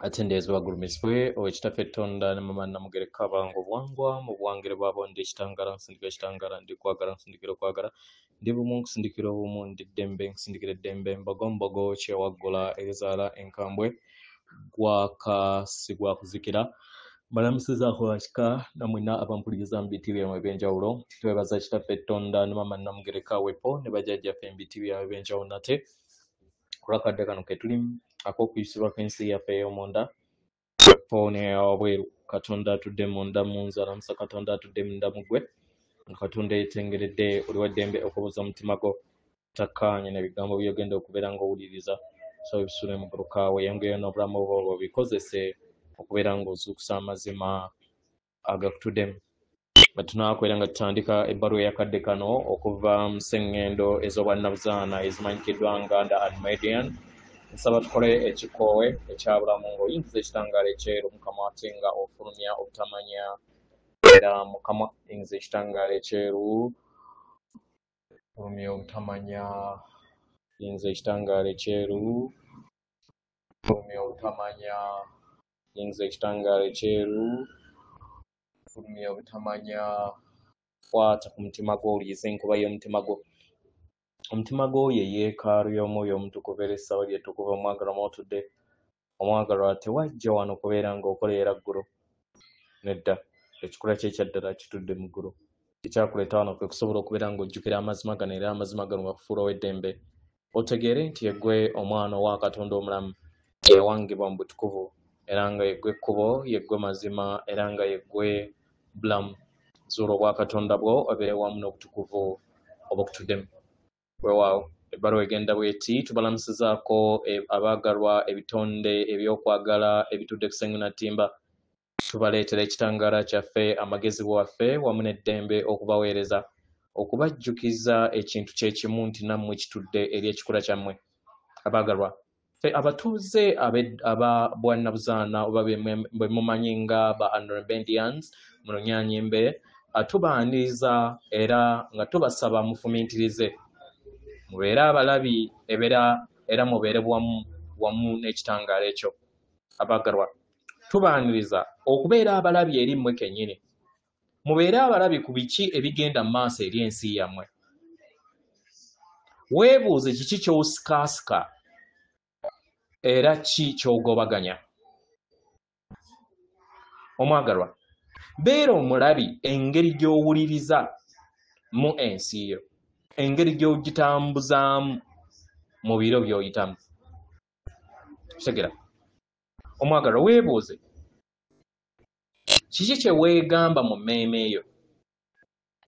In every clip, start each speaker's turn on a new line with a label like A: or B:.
A: attendees bagulumisibwe owekitaffe Tonda ne mama Namugereka bango bwangwa mu buwangire bwabo ndi kitangala nsindikira kitangala ndi kwagala nsindikira kwagala ndi bumu nsindikira obumu ndi ddembe nsindikira ddembe mbogombogo kyewaggula ezaala enkambwe gwakasigwa kuzikira balamusizaako bakika namwena abampuliriza mu biti byamwe ebyenjawulo twebaza kitaffe Tonda ne mama Namugereka wepo ne bajjajjaffe mu biti byabwe ebyenjawulo nate kulakadde kano ketulimu ak'okuyisibwa kw'ensi yaffe ey'omunda pone obweru Katonda atudde munda mu nzala musa Katonda atudde munda mu ggwe Katonda yeetengeredde oli wa ddembe okubuuza omutima gwo takkaanye n'ebigambo by'ogenda okubeera ng'owuliriza so ebisula mu bulukaawe yangeyo n'obulamu bwo bikozese okubeera ng'ozuukusa amazima agakutuddemu batunakwera nga tutandika ebbaluwa eyakadde kano okuva mu sseŋŋendo ez'obwannabuzaana ezimanyikiddwa nga nda Almedian nsaba tukole ekikoowe ekyabulamu ng'oyingiza ekitangaala ekyeru mukama ate nga ofulumya obutamanya era mukama yingiza ekitangaala ekyeru fulumya obutamanya yingiza ekitangaala ekyeru fulumya obutamanya yingiza ekitangaala ekyeru fulumya obutamanya kwata ku mutima gwo oliyiza enkuba y'omutima gwo omutima gwo ye yeekaalu y'omwoyo omutukuvu era essaba lyettukuvu omwagalwa mwotudde omwagalwa tewajja wano kubeera ng'okoleera ggulu nedda ekikula kye ekyaddala kitudde mu ggulu ekyakuleeta wano kwe kusobola okubeera ng'ojjukira amazima gano era amazima gano gakufuula ow'eddembe otegeere nti yeggwe omwana owa Katonda omulamu yewangibwa mu butukuvu era nga yeggwe ekkubo yeggwe mazima era nga yeggwe bulamu zuula obwa Katonda bwo obeere wamu n'obutukuvu obukutuddemu weewaawo ebbaluwa egenda bweti tubalamusizaako abaagalwa ebitonde ebyokwagala ebitudde ku sseŋŋenattimba tubaleetera ekitangaala kyaffe amagezi waffe wamu n'eddembe okubaweereza okubajjukiza ekintu kye kimu nti nammwe kitudde eri ekikula kyammwe abaagalwa ffe abatuuze aba bwannabuzaana oba bwe mumanyi nga ba Almedians mu Lunyaanyimbe tubaaniriza era nga tubasaba mufumintirize mubeere abalabi era mubeere wamu n'ekitangaala ekyo abaagalwa tubaaniriza okubeera abalabi eri mmwe kennyini mubeere abalabi ku biki ebigenda mu maaso eri ensi yammwe weebuuze kiki ky'osikaasika era ki ky'ogobaganya omwagalwa beera omulabi engeri gy'owuliriza mu ensi yo engeri gy'ogitambuzaamu mu biro by'oyitamu tegera omwagalwa weebuuze kiki kye weegamba mu mmeeme eyo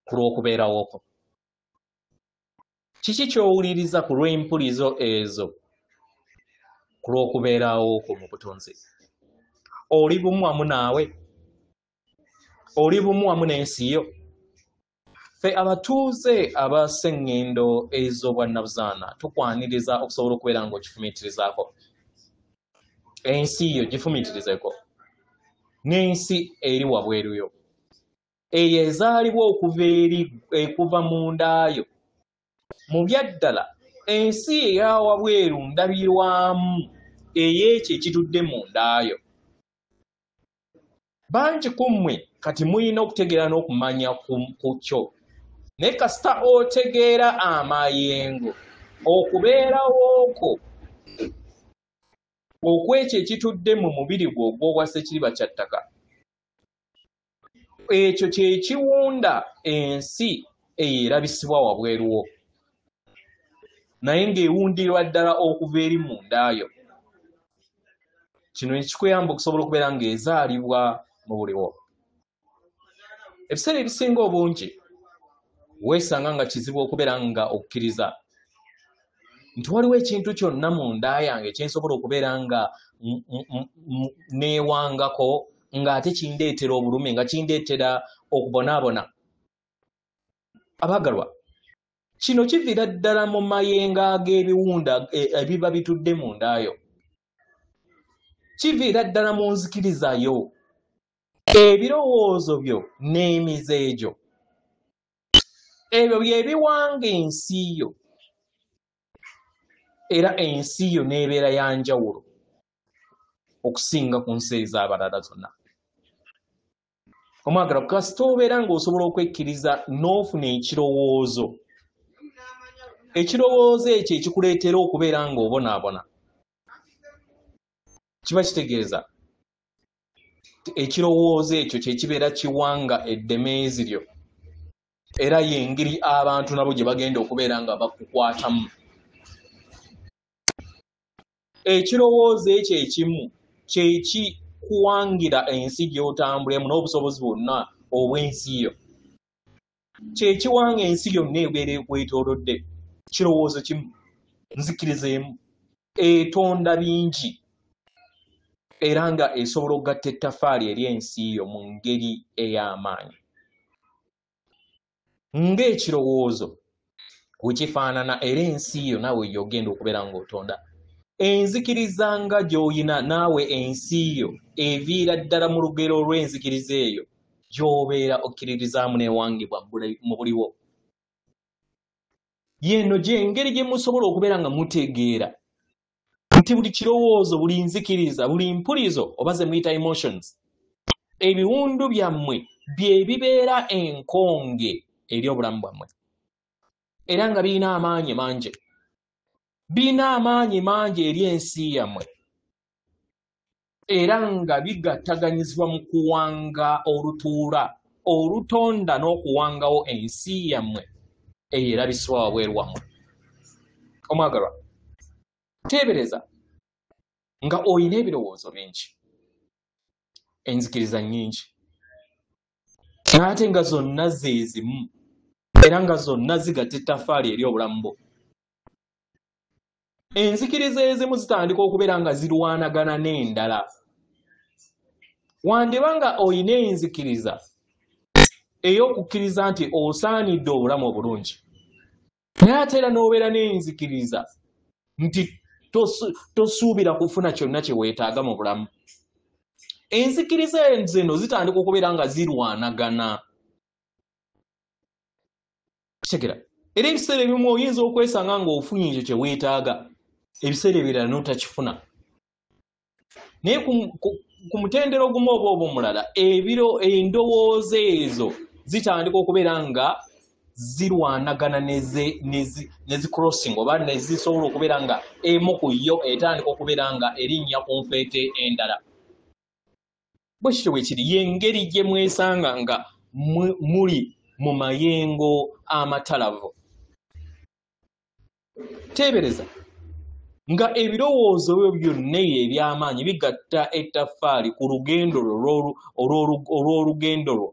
A: ku lw'okubeerawo okwo kiki ky'owuliriza ku lw'empulizo ezo ku lw'okubeerawo okwo mu butonzi oli bumu wamu naawe oli bumu wamu n'ensi yo ffe abatuuze abasseŋŋendo ez'obwannabuzaana tukwaniriza okusobola okubeera ng'okifumiitirizaako ensi yo gifumiitirizeko n'ensi eri wabweru yo eyo ezaalibwa okuva mu ndaayo mu byaddala ensi eya wabweru ndabirwamu ey'ekyo ekitudde mu ndaayo bangi ku mmwe kati muyina okutegeera n'okumanya ku kyo naye kasita otegeera amayengo okubeerawooko okwekyo ekitudde mu mubiri gwo ogw'obwa Ssekiriba kya ttaka ekyo kye kiwunda ensi eyo erabisibwa wabweruwo naye ng'ewundirwa ddala okuva eri mu ndaayo kino ekikuyamba okusobola okubeera ng'ezaalibwa mu buliwo ebiseera ebisinga obungi weesanga nga kizibu okubeera nga okkiriza nti waliwo ekintu kyonna mu nda yange kyensobola okubeera nga neewangako ng'ate kindeetera obulumi nga kindeetera okubonaabona abaagalwa kino kiviira ddala mu mayengo ag'ebiwunda ebiba bitudde mu ndaayo kiviira ddala mu nzikiriza yo ebirowoozo byo n'emize egyo ebyo bye biwanga ensi yo era ensi yo n'ebeera ya njawulo okusinga ku nsi ez'abalala zonna. Omwagalwa, kasita obeera ng'osobola okwekkiriza n'ofuna ekirowoozo ekyo ekikuleetera okubeera ng'obonaabona, kiba kitegeeza ekirowoozo ekyo kye kibeera kiwanga eddemeezi lyo, era y'engeri abantu nabo gye bagenda okubeera nga bakukwatamu. Ekirowoozo ekyo ekimu kye kikuwangira ensi gy'otambulemu n'obusobozi bwonna obw'ensi yo, kye kiwanga ensi yonna ebeera ekwetoolodde. Kirowoozo kimu, nzikiriza emu, etonda bingi, era nga esobola okugatta ettaffaali eri ensi yo mu ngeri ey'amaanyi. Ng'ekirowoozo bwe kifaanana era ensi yo naawe y'ogenda okubeera ng'otonda. Enzikiriza nga gy'oyina naawe ensi yo eviira ddala mu lugero olw'enzikiriza eyo gy'obeera okkiririzaamu n'ewangibwa mu buliwo. Yeno gy'engeri gye musobola okubeera nga mutegeera nti buli kirowoozo, buli nzikiriza, buli mpulizo oba ze muyita emotions, ebiwundu byammwe bye bibeera enkonge eri obulamu bwammwe, era nga birina amaanyi mangi. Birina amaanyi mangi eri ensi yammwe, era nga bigattaganyizibwa mu kuwanga olutuula, olutonda n'okuwangawo ensi yammwe eyo erabisibwa wabweru wammwe. Omwagalwa, teebereza nga olina ebirowoozo bingi, enzikiriza nnyingi, ate nga zonna ze zimu, era nga zonna zigatta ettaffaali eri obulamu bwo. Enzikiriza ezimu zitandika okubeera nga zirwanagana n'endala. Wandiba nga olina enzikiriza ey'okukkiriza nti osaanidde obulamu obulungi, naye ate era n'obeera n'enzikiriza nti tosuubira kufuna kyonna kye weetaaga mu bulamu. Enzikiriza zino zitandika okubeera nga zirwanagana. Kitegera, era ebiseera ebimu oyinza okwesanga ng'ofunye ekyo kye weetaaga, ebiseera ebirala n'otakifuna. Naye ku mutendero gumu oba omulala, endowooza ezo zitandika okubeera nga zirwanagana ne zicrossing oba ne zisobola okubeera nga emu ku yo etandika okubeera nga erinnya ku nfeete endala. Bwe kityo bwe kiri, y'engeri gye mwesanga nga muli mu mayengo amatalavu. Teebereza nga ebirowoozo byo byonna eby'amaanyi bigatta ettaffaali ku lugendo olw'olugendo lwo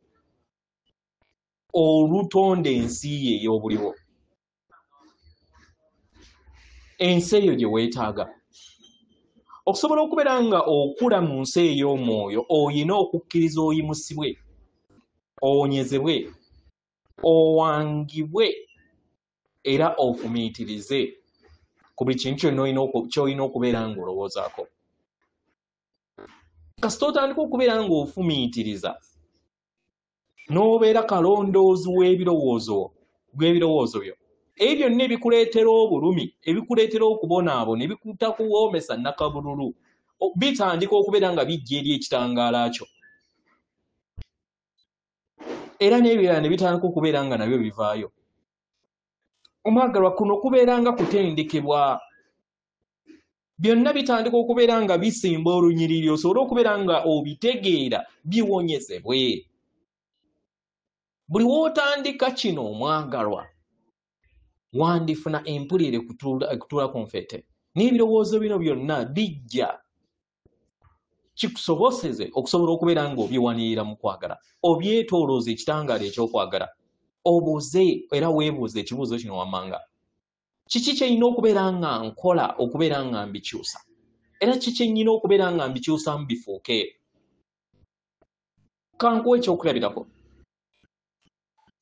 A: olutonda ensi ye ey'obuliwo, ensi eyo gye weetaaga. Okusobola okubeera nga okula mu nsi ey'omwoyo, oyina okukkiriza oyimusibwe, owonyezebwe, owangibwe era ofumiitirize ku buli kintu ky'olina okubeera ng'olowoozaako. Kasita otandika okubeera ng'ofumiitiriza n'obeera kalondoozi w'ebirowoozo byo, ebyo byonna ebikuleetera obulumi, ebikuleetera okubonaabona, ebikutakuwoomesa nnakabululu, bitandika okubeera nga bijja eri ekitangaala kyo, era n'ebirala ne bitandika okubeera nga nabyo bivaayo. Omwagalwa, kuno kubeera nga kutendekebwa, byonna bitandika okubeera nga bisimba olunyiriri, osobole okubeera nga obitegeera biwonyezebwe. Buli w'otandika kino omwagalwa, wandifuna empulire kutuula ku nfeete, n'ebirowoozo bino byonna bijja kikusoboseze okusobola okubeera ng'obyewanirira mu kwagala, obyetoolooza ekitangaala ekyokwagala, obuuze era weebuuze ekibuuzo kino wammanga: kiki kye nnina okubeera nga nkola okubeera nga mbikyusa, era kiki kye nnina okubeera nga mbikyusamu bifuuke? Kankuwa ekyokulabirako.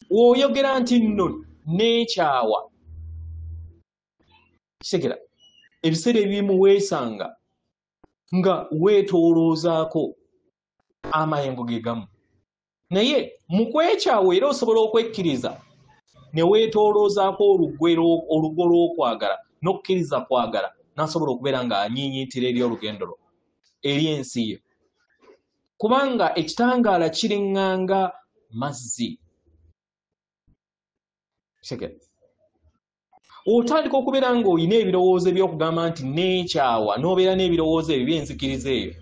A: W'oyogera nti nno neekyawa, kitegera ebiseera ebimu weesanga nga weetooloozaako amayengo ge gamu, naye mu kwekyawa era osobola okwekkiriza ne weetooloozaako olugo lw'okwagala n'okkiriza kwagala, n'asobola okubeera nga anyiinyiitira eri olugendo lwo. eri ensi yo, kubanga ekitangaala kiriŋŋanga mazzi. Otandika okubeera ng'olina ebirowoozo eby'okugamba nti neekyawa n'obeera n'ebirowoozo ebyo by'enzikiriza eyo,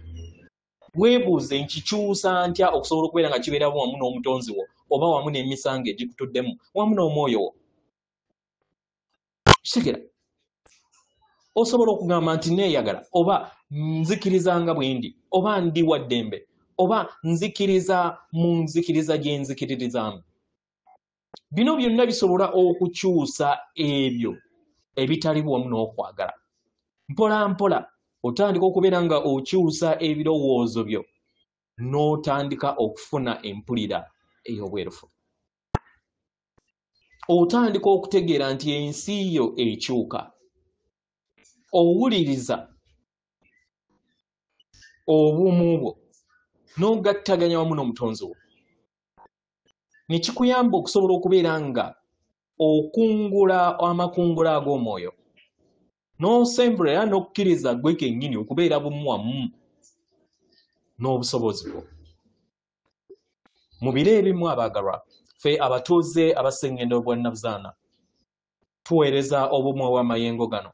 A: weebuuze nkikyusa ntya okusobola okubeera nga kibeera wamu n'omutonzi wo oba wamu n'emisango egikutuddemu wamu n'omwoyo wo. Kitegeera osobola okugamba nti neeyagala oba nzikirizanga bwe ndi oba ndi wa ddembe oba nzikiriza mu nzikiriza gye nzikiririzaamu. Bino byonna bisobola okukyusa ebyo ebitali wamu n'okwagala. Mpola mpola otandika okubeera nga okyusa ebirowoozo byo n'otandika okufuna empulira ey'obwerufu. Otandika okutegeera nti ensi yo ekyuka. Owuliriza obumu bwo n'ogattaganya wamu n'omutonzi wo, ne kikuyamba okusobola okubeera nga okungula amakungula ag'omwoyo n'osembula era n'okkiriza gwe kennyini okubeera bumu wamu n'obusobozi bwo. Mu biro ebimu abaagalwa, ffe abatuuze abaseŋŋendo bwa Nnabuzaana tuweereza obumu obw'amayengo gano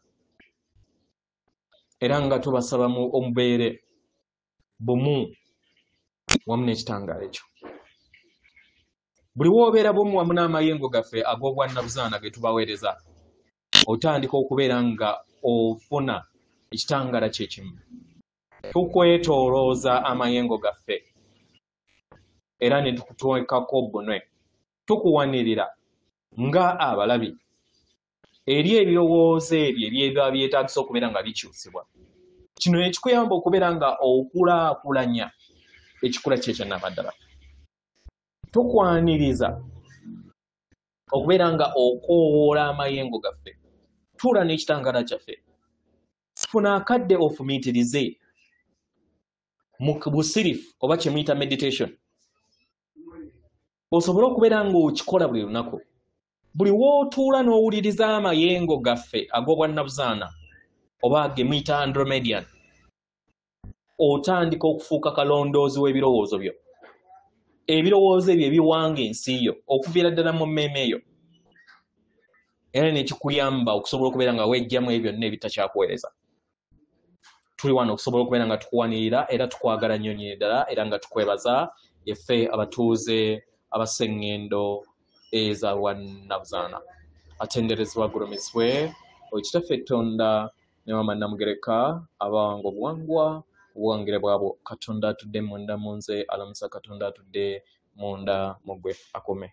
A: era nga tubasaba omubeere bumu wamu n'ekitangaala ekyo. Buli w'obeera bumu wamu n'amayengo gaffe ag'obwannabuzaana ge tubaweereza, otandika okubeera nga ofuna ekitangaala kyekimu. Tukwetoolooza amayengo gaffe era ne tukutwekako bunwe, tukuwanirira nga abalabi eri ebirowoozo ebyo ebyeba byetaagisa okubeera nga bikyusibwa. Kino ekikuyamba okubeera nga okulaakulanya ekikula kye ekyannabaddala. Tukwaniriza okubeera nga okoowoola amayengo gaffe, tuula n'ekitangaala kyaffe, funa akadde ofumiitirize mu busirifu oba kye muyita meditation, osobole okubeera ng'okikola buli lunaku. Buli w'otuula n'owuliriza amayengo gaffe ag'obwannabuzaana oba ge muyita Andromedian, otandika okufuuka kalondoozi w'ebirowoozo byo. Ebirowoozo ebyo ebiwanga ensi yo okuviira ddala mu mmeeme eyo, era ne kikuyamba okusobola okubeera nga weggyamu ebyo byonna ebitakyakuweereza. Tuli wano okusobola okubeera nga tukuwanirira era tukwagala nnyo nnyini ddala era nga tukwebaza yeffe abatuuze abaseŋŋendo eza bwannabuzaana. Atenderezebwa agulumizibwe Kitaffe Tonda ne Maama Namugereka abawanga obuwangwa obuwangire bwabwo. Katonda atudde munda mu nze, alamusa Katonda atudde munda mu ggwe, akume.